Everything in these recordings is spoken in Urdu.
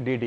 DD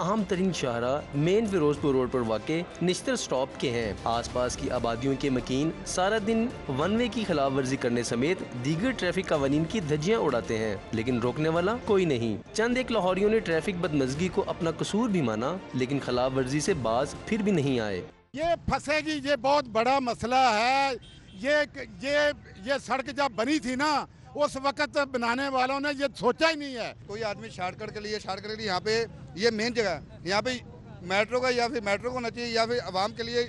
عام ترین شاہراہ مین فیروزپور روڈ پر واقع نشتر سٹاپ کے ہیں۔ آس پاس کی آبادیوں کے مکین سارا دن ون وے کی خلاف ورزی کرنے سمیت دیگر ٹریفک قوانین کی دھجیاں اڑاتے ہیں، لیکن روکنے والا کوئی نہیں۔ چند ایک لاہوریوں نے ٹریفک بدمزگی کو اپنا قصور بھی مانا، لیکن خلاف ورزی سے باز پھر بھی نہیں آئے۔ یہ پھنسے گی، یہ بہت بڑا مسئلہ ہے۔ یہ سڑک جب بنی تھی نا، اس وقت بنانے والوں نے یہ سوچا ہی نہیں ہے۔ کوئی آدمی شارٹ کٹ کے لیے یہاں پہ یہ مین جگہ ہے، یہاں پہ میٹرو کا یا پھر میٹرو ہونا چاہیے یا پھر عوام کے لیے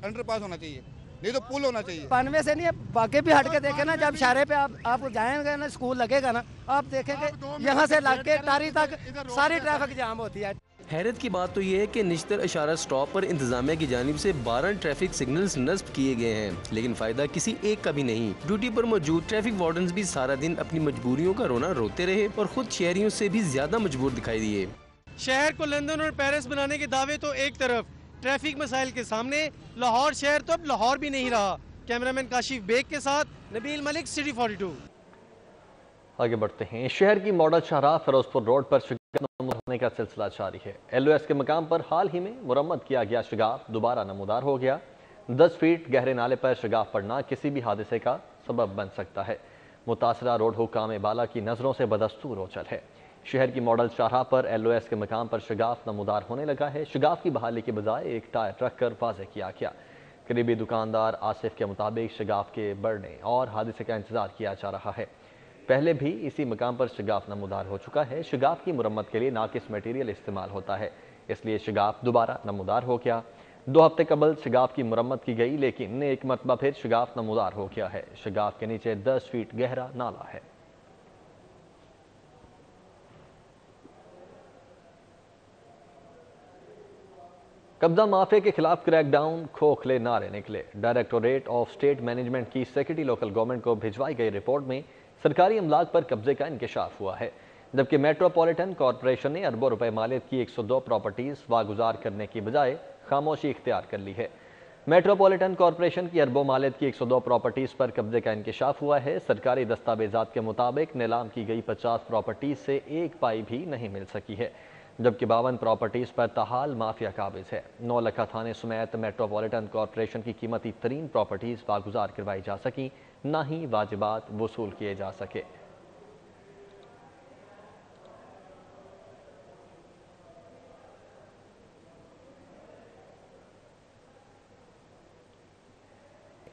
انڈر پاس ہونا چاہیے، نہیں تو پل ہونا چاہیے۔ پانوے سے نہیں، باقی بھی ہٹ کے دیکھیں نا، جب شارے پہ آپ جائیں گے نا، اسکول لگے گا نا، آپ دیکھیں گے یہاں سے لگ کے ٹاری تک ساری ٹریفک جام ہوتی ہے۔ حیرت کی بات تو یہ ہے کہ نشتر اشارہ سٹاپ پر انتظامیہ کی جانب سے 12 ٹریفک سگنلز نصب کیے گئے ہیں، لیکن فائدہ کسی ایک کا بھی نہیں۔ ڈیوٹی پر موجود ٹریفک وارڈنز بھی سارا دن اپنی مجبوریوں کا رونا روتے رہے اور خود شہریوں سے بھی زیادہ مجبور دکھائی دیے۔ شہر کو لندن اور پیرس بنانے کے دعوے تو ایک طرف، ٹریفک مسائل کے سامنے لاہور شہر تو اب لاہور بھی نہیں رہا۔ کیمرامین کاشف بیگ کے ساتھ نبیل ملک، سٹی 42۔ آگے بڑھتے ہیں۔ شہر کی ماڈل شاہراہ فیروزپور روڈ پر شگاف نمودار ہونے کا سلسلہ جاری ہے۔ LOS کے مقام پر حال ہی میں مرمت کیا گیا شگاف دوبارہ نمودار ہو گیا۔ 10 فیٹ گہرے نالے پر شگاف پڑنا کسی بھی حادثے کا سبب بن سکتا ہے۔ متاثرہ روڈ حکام بالا کی نظروں سے بدستور اوچل ہے۔ شہر کی ماڈل شاہراہ پر LOS کے مقام پر شگاف نمودار ہونے لگا ہے۔ شگاف کی بحالی کے بجائے ایک ٹائر رکھ کر واضح کیا گیا۔ قریبی دکاندار آصف کے مطابق شگاف کے بڑھنے اور حادثے کا انتظار کیا جا رہا ہے۔ پہلے بھی اسی مقام پر شگاف نمودار ہو چکا ہے۔ شگاف کی مرمت کے لیے ناقص میٹیریل استعمال ہوتا ہے، اس لیے شگاف دوبارہ نمودار ہو گیا۔ 2 ہفتے قبل شگاف کی مرمت کی گئی، لیکن ایک مرتبہ پھر شگاف نمودار ہو گیا ہے۔ شگاف کے نیچے 10 فیٹ گہرا نالا ہے۔ قبضہ مافیا کے خلاف کریک ڈاؤن، کھوکھلے نعرے نکلے۔ ڈائریکٹوریٹ آف اسٹیٹ مینجمنٹ کی سیکرٹری لوکل گورنمنٹ کو بھجوائی گئی رپورٹ میں سرکاری املاک پر قبضے کا انکشاف ہوا ہے، جبکہ میٹروپولیٹن کارپوریشن نے اربوں روپے مالیت کی 102 پراپرٹیز واگزار کرنے کی بجائے خاموشی اختیار کر لی ہے۔ میٹروپولیٹن کارپوریشن کی اربوں مالیت کی 102 پراپرٹیز پر قبضے کا انکشاف ہوا ہے۔ سرکاری دستاویزات کے مطابق نیلام کی گئی 50 پراپرٹیز سے ایک پائی بھی نہیں مل سکی ہے، جبکہ 52 پراپرٹیز پر تاحال مافیا قابض ہے۔ 9 لکھا تھانے سمیت میٹروپولیٹن کارپوریشن کی قیمتی ترین پراپرٹیز واگزار کروائی جا سکیں، نہ ہی واجبات وصول کیے جا سکے۔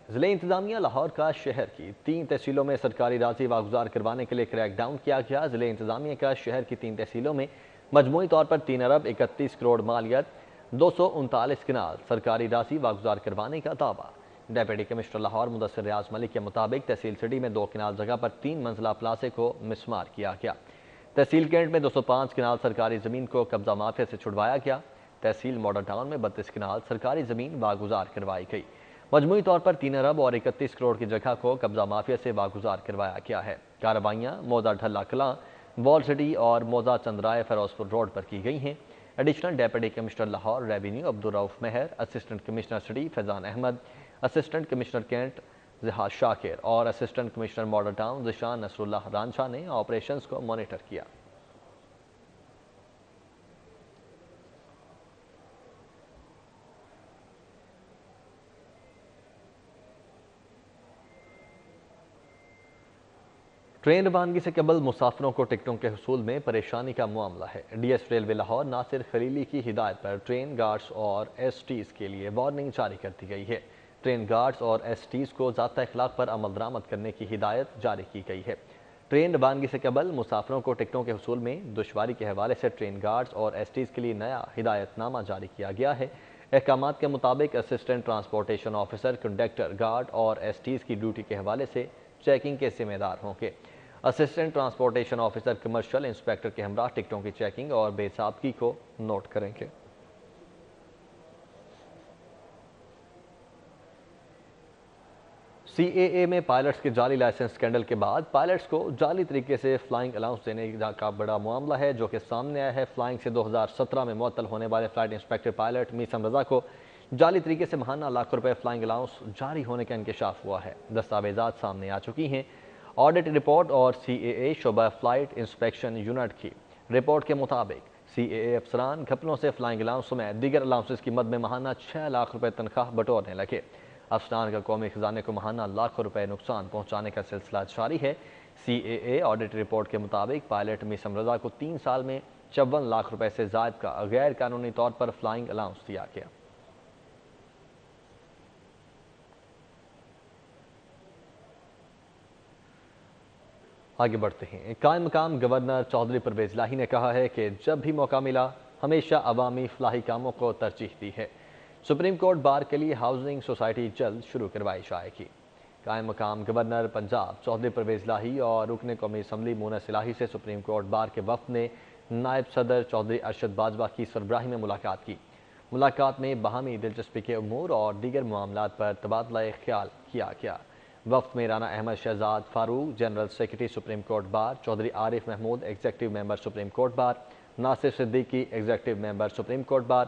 ضلع انتظامیہ لاہور کا شہر کی 3 تحصیلوں میں سرکاری راضی واگزار کروانے کے لیے کریک ڈاؤن کیا گیا۔ ضلع انتظامیہ کا شہر کی 3 تحصیلوں میں مجموعی طور پر 3 ارب 31 کروڑ مالیت 239 کنال سرکاری راضی واگزار کروانے کا دعویٰ۔ ڈیپٹی کمشنر لاہور مدثر ریاض ملک کے مطابق تحصیل سٹی میں 2 کنال جگہ پر 3 منزلہ پلازے کو مسمار کیا گیا۔ تحصیل کینٹ میں 205 کنال سرکاری زمین کو قبضہ مافیا سے چھڑوایا گیا۔ تحصیل ماڈل ٹاؤن میں 32 کنال سرکاری زمین واگزار کروائی گئی۔ مجموعی طور پر 3 ارب اور 31 کروڑ کی جگہ کو قبضہ مافیا سے واگزار کروایا گیا ہے۔ کارروائیاں موزہ ڈھلا کلاں، وال سٹی اور موزہ چندرائے فیروزپور روڈ پر کی گئی ہیں۔ Additional deputy commissioner Lahore revenue Abdul Rauf Mehar, assistant commissioner city Faizan Ahmed, assistant commissioner cantt Zuhad Shakir اور assistant commissioner model town Zeeshan Nasrullah Ranjha نے آپریشنز کو مانیٹر کیا۔ ٹرین روانگی سے قبل مسافروں کو ٹکٹوں کے حصول میں پریشانی کا معاملہ ہے۔ ڈی ایس ریلوے لاہور ناصر خلیلی کی ہدایت پر ٹرین گارڈز اور ایس ٹیز کے لیے وارننگ جاری کر دی گئی ہے۔ ٹرین گارڈز اور ایس ٹیز کو ضابطہ اخلاق پر عمل درآمد کرنے کی ہدایت جاری کی گئی ہے۔ ٹرین روانگی سے قبل مسافروں کو ٹکٹوں کے حصول میں دشواری کے حوالے سے ٹرین گارڈز اور ایس ٹیز کے لیے نیا ہدایت نامہ جاری کیا گیا ہے۔ احکامات کے مطابق assistant transportation officer, conductor, guard اور ایس ٹیز کی ڈیوٹی کے حوالے سے چیکنگ کے ذمہ دار ہوں گے۔ Assistant transportation officer commercial inspector کے ہمراہ ٹکٹوں کی چیکنگ اور بے ضابطگی کو نوٹ کریں گے۔ سی اے اے میں پائلٹس کے جعلی لائسنس سکینڈل کے بعد پائلٹس کو جعلی طریقے سے فلائنگ الاؤنس دینے کا بڑا معاملہ ہے، جو کہ سامنے آیا ہے۔ فلائنگ سے 2017 میں معطل ہونے والے فلائٹ انسپیکٹر پائلٹ میسم رضا کو جعلی طریقے سے ماہانہ لاکھوں روپے فلائنگ الاؤنس جاری ہونے کا انکشاف ہوا ہے۔ دستاویزات سامنے آ چکی ہیں۔ آڈٹ رپورٹ اور CAA شعبہ فلائٹ انسپیکشن یونٹ کی رپورٹ کے مطابق CAA افسران گھپلوں سے فلائنگ الاؤنس سمیت دیگر الاؤنسز کی مد میں ماہانہ 6 لاکھ روپے تنخواہ بٹورنے لگے۔ افسران کا قومی خزانے کو ماہانہ لاکھوں روپے نقصان پہنچانے کا سلسلہ جاری ہے۔ CAA آڈٹ رپورٹ کے مطابق پائلٹ میسم رضا کو 3 سال میں 54 لاکھ روپے سے زائد کا غیر قانونی طور پر فلائنگ الاؤنس دیا گیا۔ آگے بڑھتے ہیں۔ قائم مقام گورنر چودھری پرویز الہی نے کہا ہے کہ جب بھی موقع ملا ہمیشہ عوامی فلاحی کاموں کو ترجیح دی ہے۔ سپریم کورٹ بار کے لیے ہاؤسنگ سوسائٹی جلد شروع کروائی جائے گی۔ قائم مقام گورنر پنجاب چودھری پرویز الہی اور رکن قومی اسمبلی مونس الہی سے سپریم کورٹ بار کے وفد نے نائب صدر چودھری ارشد باجوہ کی سربراہی میں ملاقات کی۔ ملاقات میں باہمی دلچسپی کے امور اور دیگر معاملات پر تبادلہ خیال کیا گیا۔ وفد میں Rana Ahmed Shahzad Farooq general secretary supreme court bar, Chaudhry Arif Mahmood executive member supreme court bar, Nasir Siddiqui executive member supreme court bar,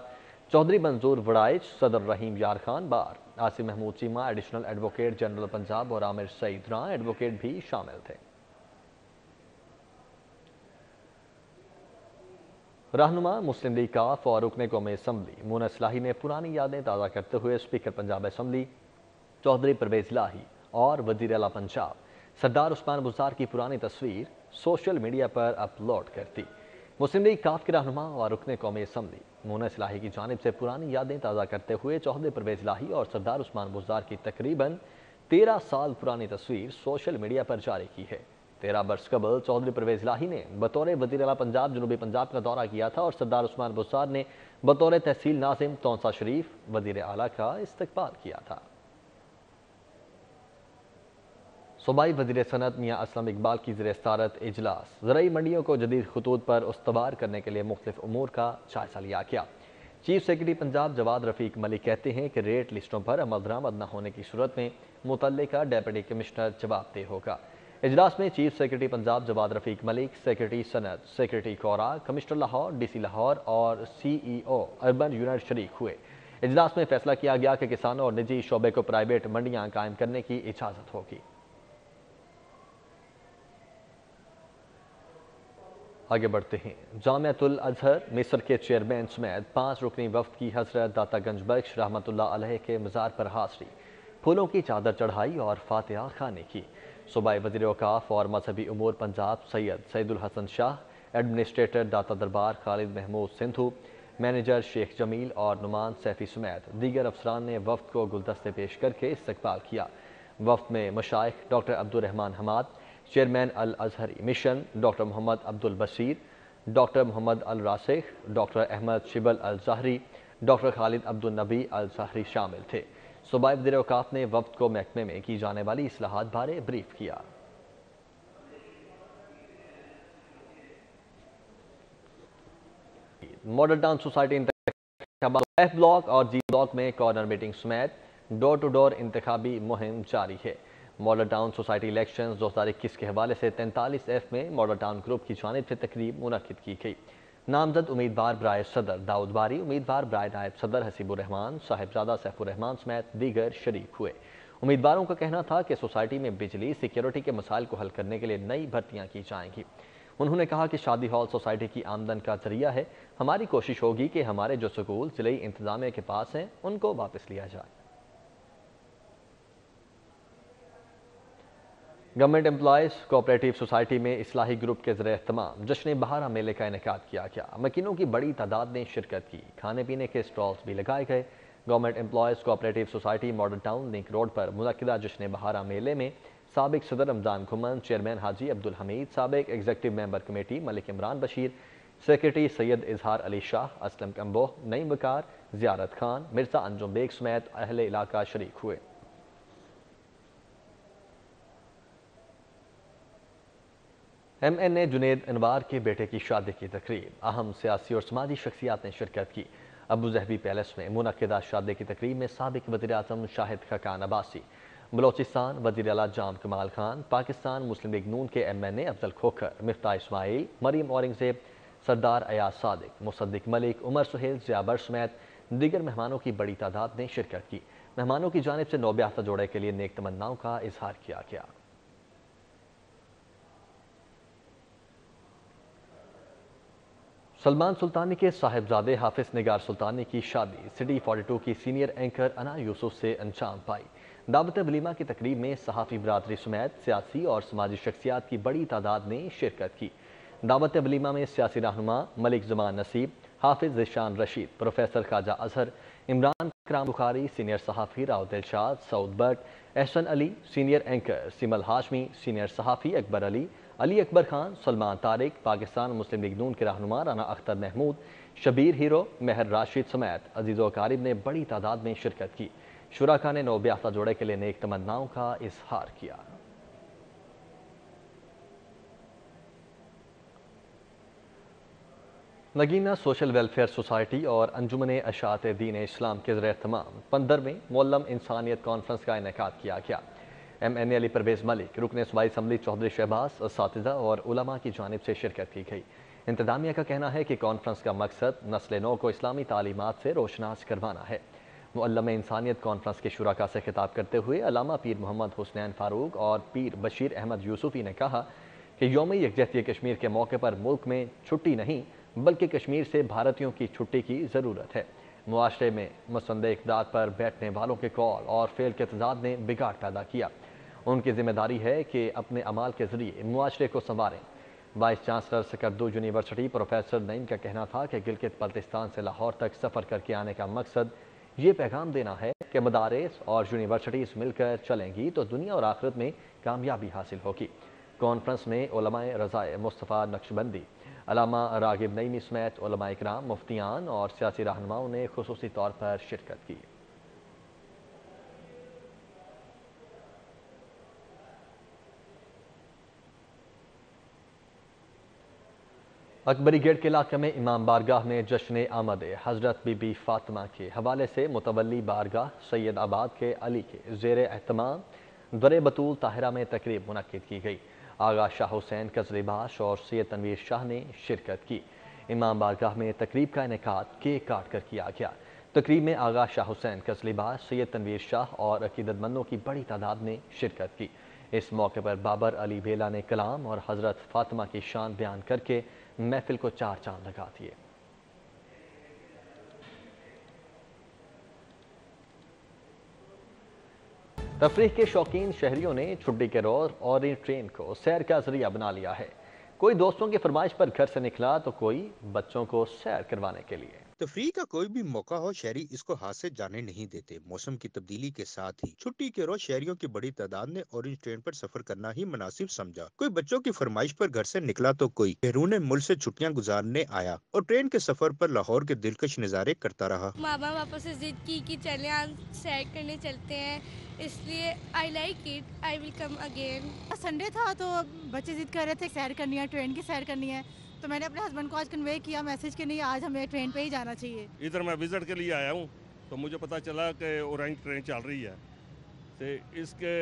Chaudhry Manzoor Warraich صدر Rahim Yar Khan bar, Asif Mahmood Cheema additional advocate general Punjab اور عامر سعید راں ایڈوکیٹ بھی شامل تھے۔ رہنما مسلم لیگ کاف اور رکن قومی اسمبلی مونس الہی نے پرانی یادیں تازہ کرتے ہوئے اسپیکر پنجاب اسمبلی چودھری پرویز الہی اور وزیر اعلیٰ پنجاب سردار عثمان بزدار کی پرانی تصویر سوشل میڈیا پر اپلوڈ کر دی۔ مسلم لیگ کاف کے رہنما اور رکن قومی اسمبلی مونس الہی کی جانب سے پرانی یادیں تازہ کرتے ہوئے چودھری پرویز الہی اور سردار عثمان بزدار کی تقریباً 13 سال پرانی تصویر سوشل میڈیا پر جاری کی ہے۔ 13 برس قبل چودھری پرویز الہی نے بطور وزیر اعلیٰ پنجاب جنوبی پنجاب کا دورہ کیا تھا اور سردار عثمان بزدار نے بطور تحصیل ناظم تونسا شریف وزیر اعلیٰ کا استقبال کیا تھا۔ صوبائی وزیر صنعت میاں اسلم اقبال کی زیر صدارت اجلاس زرعی منڈیوں کو جدید خطوط پر استوار کرنے کے لیے مختلف امور کا جائزہ لیا گیا۔ چیف سیکرٹری پنجاب جواد رفیق ملک کہتے ہیں کہ ریٹ لسٹوں پر عمل درآمد نہ ہونے کی صورت میں متعلقہ ڈیپٹی کمشنر جواب دہ ہوگا۔ اجلاس میں chief secretary Punjab Jawad Rafiq Malik, secretary صنعت، سیکرٹری کورا، کمشنر لاہور، DC لاہور اور CEO اربن یونٹ شریک ہوئے۔ اجلاس میں فیصلہ کیا گیا کہ کسانوں اور نجی شعبے کو پرائیویٹ منڈیاں قائم کرنے کی اجازت ہوگی۔ آگے بڑھتے ہیں۔ جامعۃ الازہر مصر کے چیئرمین سمیت 5 رکنی وفد کی حضرت داتا گنج بخش رحمۃ اللہ علیہ کے مزار پر حاضری، پھولوں کی چادر چڑھائی اور فاتحہ خوانی کی۔ صوبائی وزیر اوقاف اور مذہبی امور پنجاب سید الحسن شاہ، ایڈمنسٹریٹر داتا دربار خالد محمود سندھو، مینیجر شیخ جمیل اور نعمان سیفی سمیت دیگر افسران نے وفد کو گلدستے پیش کر کے استقبال کیا۔ وفد میں مشائخ doctor Abdul Rehman Hammad, chairman Alazhari mission doctor Muhammad Abdul Basir, doctor Muhammad Alrasikh, doctor Ahmed Shibl Alazhari, doctor Khalid Abdul Nabi Alazhari شامل تھے۔ صوبائی وزیر اوقاف نے وفد کو محکمے میں کی جانے والی اصلاحات بارے بریف کیا۔ ماڈل ٹاؤن سوسائٹی انتخابات ایف بلاک اور جی بلاک میں کارنر میٹنگ سمیت ڈور ٹو ڈور انتخابی مہم جاری ہے۔ ماڈل ٹاؤن سوسائٹی الیکشنز 2021 کے حوالے سے 43F میں ماڈل ٹاؤن گروپ کی جانب سے تقریب منعقد کی گئی۔ نامزد امیدوار برائے صدر داؤد باری، امیدوار برائے نائب صدر حسیب الرحمان، صاحبزادہ سیف الرحمان سمیت دیگر شریک ہوئے۔ امیدواروں کا کہنا تھا کہ سوسائٹی میں بجلی، سیکیورٹی کے مسائل کو حل کرنے کے لیے نئی بھرتیاں کی جائیں گی۔ انہوں نے کہا کہ شادی ہال سوسائٹی کی آمدن کا ذریعہ ہے، ہماری کوشش ہوگی کہ ہمارے جو سکول ضلعی انتظامیہ کے پاس ہیں ان کو واپس لیا جائے۔ گورنمنٹ امپلائیز کوآپریٹیو سوسائٹی میں اصلاحی گروپ کے ذریعے اہتمام جشن بہارہ میلے کا انعقاد کیا گیا۔ مکینوں کی بڑی تعداد نے شرکت کی، کھانے پینے کے اسٹالز بھی لگائے گئے۔ Government employees cooperative society model town link road پر منعقدہ جشن بہارہ میلے میں سابق صدر رمضان گھمن، چیئرمین حاجی عبدالحمید، سابق ایگزیکٹو ممبر کمیٹی ملک عمران بشیر، سیکرٹری سید اظہار علی شاہ، اسلم کمبوہ، نعیم وقار، زیارت خان، مرزا انجم بیگ سمیت اہل علاقہ شریک ہوئے۔ MNA جنید انوار کے بیٹے کی شادی کی تقریب، اہم سیاسی اور سماجی شخصیات نے شرکت کی۔ ابو ظہبی پیلس میں منعقدہ شادی کی تقریب میں سابق وزیر اعظم شاہد خاقان عباسی، بلوچستان وزیر اعلیٰ جام کمال خان، پاکستان مسلم لیگ نون کے MNA Afzal Khokhar, Miftah Ismail, Maryam Aurangzeb, Sardar Ayaz Sadiq, Musadiq Malik, Umar Sohail, Zia but سمیت دیگر مہمانوں کی بڑی تعداد نے شرکت کی۔ مہمانوں کی جانب سے نوبیافتہ جوڑے کے لیے نیک تمناؤں کا اظہار کیا گیا۔ سلمان سلطانی کے صاحبزادے حافظ نگار سلطانی کی شادی سٹی 42 کی سینئر اینکر انا یوسف سے انجام پائی۔ دعوت ولیمہ کی تقریب میں صحافی برادری سمیت سیاسی اور سماجی شخصیات کی بڑی تعداد نے شرکت کی۔ دعوت ولیمہ میں سیاسی رہنما ملک زمان نصیب، حافظ ذیشان رشید، پروفیسر خواجہ اظہر، عمران کرام بخاری، سینئر صحافی Rao Dilshad, Saud Butt, Ahsan Ali, senior anchor Seemal Hashmi, senior صحافی اکبر علی، علی اکبر خان، سلمان طارق، پاکستان مسلم لیگ نون کے رہنما رانا اختر محمود، شبیر ہیرو، مہر راشد سمیت عزیز و اقارب نے بڑی تعداد میں شرکت کی۔ شرکاء نے نوبیافتہ جوڑے کے لیے نیک تمناؤں کا اظہار کیا۔ نگینہ سوشل ویلفیئر سوسائٹی اور انجمن اشاعت دین اسلام کے زیر اہتمام 15ویں معلم انسانیت کانفرنس کا انعقاد کیا گیا۔ MNA علی پرویز ملک، رکن صوبائی اسمبلی چودھری شہباز، اساتذہ اور علماء کی جانب سے شرکت کی گئی۔ انتظامیہ کا کہنا ہے کہ کانفرنس کا مقصد نسل نو کو اسلامی تعلیمات سے روشناس کروانا ہے۔ معلم انسانیت کانفرنس کے شرکاء سے خطاب کرتے ہوئے علامہ پیر محمد حسنین فاروق اور پیر بشیر احمد یوسفی نے کہا کہ یوم یکجہتی کشمیر کے موقع پر ملک میں چھٹی نہیں بلکہ کشمیر سے بھارتیوں کی چھٹی کی ضرورت ہے۔ معاشرے میں مسند اقدار پر بیٹھنے والوں کے قول اور فعل کے تضاد نے بگاڑ پیدا کیا۔ ان کی ذمہ داری ہے کہ اپنے اعمال کے ذریعے معاشرے کو سنواریں۔ Vice chancellor Skardu university professor Naeem کا کہنا تھا کہ گلگت بلتستان سے لاہور تک سفر کر کے آنے کا مقصد یہ پیغام دینا ہے کہ مدارس اور یونیورسٹیز مل کر چلیں گی تو دنیا اور آخرت میں کامیابی حاصل ہوگی۔ کانفرنس میں علماء رضائے مصطفیٰ نقشبندی، علامہ راغب نعیمی سمیت علماء اکرام، مفتیان اور سیاسی رہنماؤں نے خصوصی طور پر شرکت کی۔ اکبری گیٹ کے علاقے میں امام بارگاہ میں جشن آمد حضرت بی بی فاطمہ کے حوالے سے متولی بارگاہ سید آباد کے علی کے زیر اہتمام در بطول طاہرہ میں تقریب منعقد کی گئی۔ آغا شاہ حسین کزلی باش اور سید تنویر شاہ نے شرکت کی۔ امام بارگاہ میں تقریب کا انعقاد کیک کاٹ کر کیا گیا۔ تقریب میں آغا شاہ حسین کزلی باش، سید تنویر شاہ اور عقیدت مندوں کی بڑی تعداد نے شرکت کی۔ اس موقع پر بابر علی بیلا نے کلام اور حضرت فاطمہ کی شان بیان کر کے محفل کو چار چاند لگا دیے۔ تفریح کے شوقین شہریوں نے چھٹی کے روز اورینٹ ٹرین کو سیر کا ذریعہ بنا لیا ہے۔ کوئی دوستوں کی فرمائش پر گھر سے نکلا تو کوئی بچوں کو سیر کروانے کے لیے۔ تفریح کا کوئی بھی موقع ہو، شہری اس کو ہاتھ سے جانے نہیں دیتے۔ موسم کی تبدیلی کے ساتھ ہی چھٹی کے روز شہریوں کی بڑی تعداد نے اورنج ٹرین پر سفر کرنا ہی مناسب سمجھا۔ کوئی بچوں کی فرمائش پر گھر سے نکلا تو کوئی بیرون ملک سے چھٹیاں گزارنے آیا اور ٹرین کے سفر پر لاہور کے دلکش نظارے کرتا رہا۔ ماما پاپا سے ضد کی کہ چلیں آج سیر کرنے چلتے ہیں، اس لیے I like it, I will come again. Sunday تھا تو بچے ضد کر رہے تھے سیر کرنی ہے، ٹرین کی سیر کرنی ہے، تو میں نے اپنے ہسبینڈ کو آج کنوے کیا میسج کہ نہیں آج ہمیں ٹرین پہ ہی جانا چاہیے۔ ادھر میں وزٹ کے لیے آیا ہوں تو مجھے پتہ چلا کہ اورنج ٹرین چل رہی ہے، تو اس کے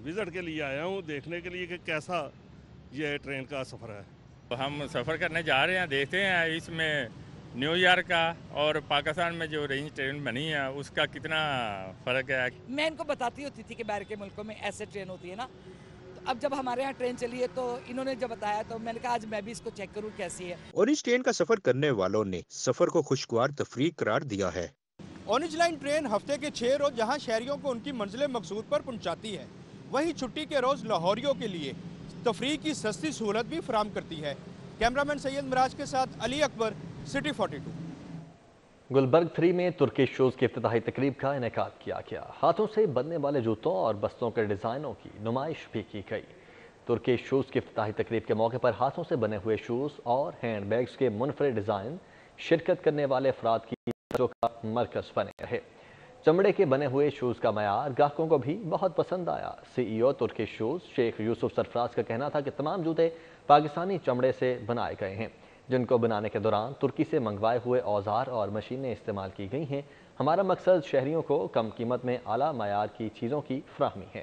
وزٹ کے لیے آیا ہوں دیکھنے کے لیے کہ کیسا یہ ٹرین کا سفر ہے۔ ہم سفر کرنے جا رہے ہیں، دیکھتے ہیں اس میں نیو ایئر کا اور پاکستان میں جو اورنج ٹرین بنی ہے اس کا کتنا فرق ہے۔ میں ان کو بتاتی ہوتی تھی کہ باہر کے ملکوں میں ایسے ٹرین ہوتی ہے نا، تو اب جب ہمارے یہاں ٹرین چلی ہے تو انہوں نے جب بتایا تو میں نے کہا آج میں بھی اس کو چیک کروں کیسی ہے۔ اورنج ٹرین کا سفر کرنے والوں نے سفر کو خوشگوار تفریح قرار دیا ہے۔ اورنج لائن ٹرین ہفتے کے 6 روز جہاں شہریوں کو ان کی منزل مقصود پر پہنچاتی ہے، وہیں چھٹی کے روز لاہوریوں کے لیے تفریح کی سستی سہولت بھی فراہم کرتی ہے۔ کیمرامین سید مراج کے ساتھ علی اکبر، سٹی 42۔ گلبرگ 3 میں ترکی شوز کی افتتاحی تقریب کا انعقاد کیا گیا۔ ہاتھوں سے بننے والے جوتوں اور بستوں کے ڈیزائنوں کی نمائش بھی کی گئی۔ ترکی شوز کی افتتاحی تقریب کے موقع پر ہاتھوں سے بنے ہوئے شوز اور ہینڈ بیگز کے منفرد ڈیزائن شرکت کرنے والے افراد کی توجہ کا مرکز بنے رہے۔ چمڑے کے بنے ہوئے شوز کا معیار گاہکوں کو بھی بہت پسند آیا۔ CEO ترکی شوز شیخ یوسف سرفراز کا کہنا تھا کہ تمام جوتے پاکستانی چمڑے سے بنائے گئے ہیں، جن کو بنانے کے دوران ترکی سے منگوائے ہوئے اوزار اور مشینیں استعمال کی گئی ہیں۔ ہمارا مقصد شہریوں کو کم قیمت میں اعلیٰ معیار کی چیزوں کی فراہمی ہے۔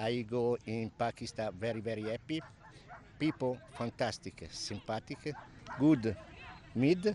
I go in Pakistan very happy. People fantastic, sympathetic, good, mid.